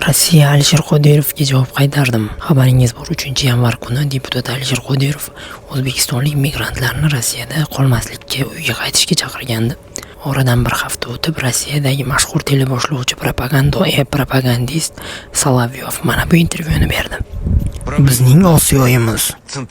Rossiya Alisher Qodirovga javob qaytardim. Xabaringiz bor, 3-yanvar kuni deputat Alisher Qodirov o'zbekistonlik migrantlarni Rossiyada qolmaslikka, uyga qaytishga chaqirgandi. Oradan bir hafta o'tib, Rossiyadagi mashhur teleboshlovchi propagandist Solovyov mana bu intervyuni berdi. Bizning Osiyoyimiz,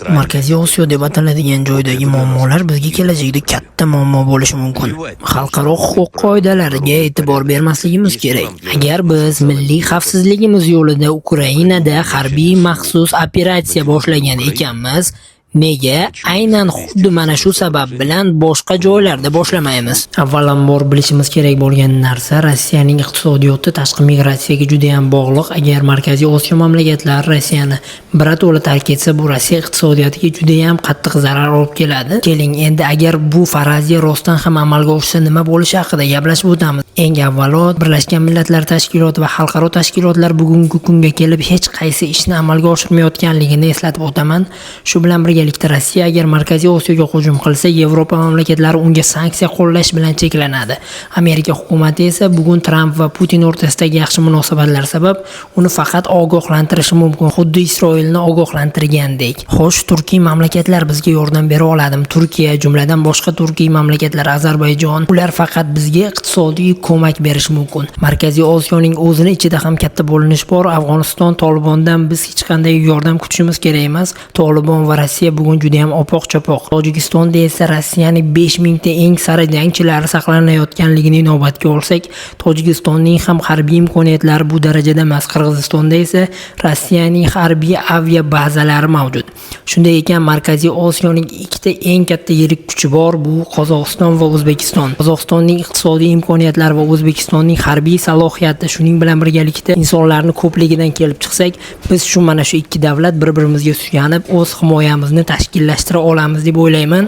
Markaziy Osiyo deb ataladigan joydagi muammolar bizga kelajakda katta muammo bo'lishi mumkin. Xalqaro huquq qoidalariga e'tibor bermasligimiz kerak. Agar biz milliy xavfsizligimiz yo'lida Ukrainada harbiy maxsus operatsiya boshlagan ekanmiz, nega aynan xuddi mana shu sabab bilan boshqa joylarda boshlamaymiz? Avvalambor bilishimiz kerak bo'lgan narsa, Rossiyaning iqtisodiyoti tashqi migratsiyaga juda ham bog'liq. Agar Markaziy Osiyo mamlakatlari Rossiyani birato'la tark etsa, bu Rossiya iqtisodiyotiga juda ham qattiq zarar olib keladi. Keling, endi agar bu farazya rostdan ham amalga oshsa nima bo'lishi haqida gaplashib o'tamiz. Eng avvalo, Birlashgan Millatlar Tashkiloti va xalqaro tashkilotlar bugungi kunga kelib hech qaysi ishni amalga oshirmayotganligini eslatib o'taman. Shu bilan birgalikda Rossiya agar Markaziy Osiyoga hujum qilsa, Yevropa mamlakatlari unga sanksiya qo'llash bilan cheklanadi. Amerika hukumati esa bugun Tramp va Putin o'rtasidagi yaxshi munosabatlar sabab uni faqat ogohlantirishi mumkin, xuddi Isroilni ogohlantirgandek. Xo'sh, Turkiy mamlakatlar bizga yordam bera oladimi? Turkiya, jumladan boshqa Turkiy mamlakatlar, Ozarbayjon, ular faqat bizga iqtisodiy ko'mak berishi mumkin. Markaziy Osiyoning o'zini ichida ham katta bo'linish bor. Afg'oniston, Tolibondan biz hech qanday yordam kutishimiz kerak emas. Tolibon va Rossiya bugun juda ham opoq-chopoq. Tojikistonda esa Rossiyaning 5000 ta eng sara jangchilari saqlanayotganligini inobatga olsak, Tojikistonning ham harbiy imkoniyatlari bu darajada emas. Qirg'izistonda esa Rossiyaning harbiy avia bazalari mavjud. Shunday ekan, Markaziy Osiyoning ikkita eng katta yirik kuchi bor, bu Qozog'iston va O'zbekiston. Qozog'istonning iqtisodiy imkoniyatlari va O'zbekistonning harbiy salohiyati, shuning bilan birgalikda insonlarning ko'pligidan kelib chiqsak, biz mana shu ikki davlat bir-birimizga suyanib o'z himoyamizni tashkillashtira olamiz deb o'ylayman.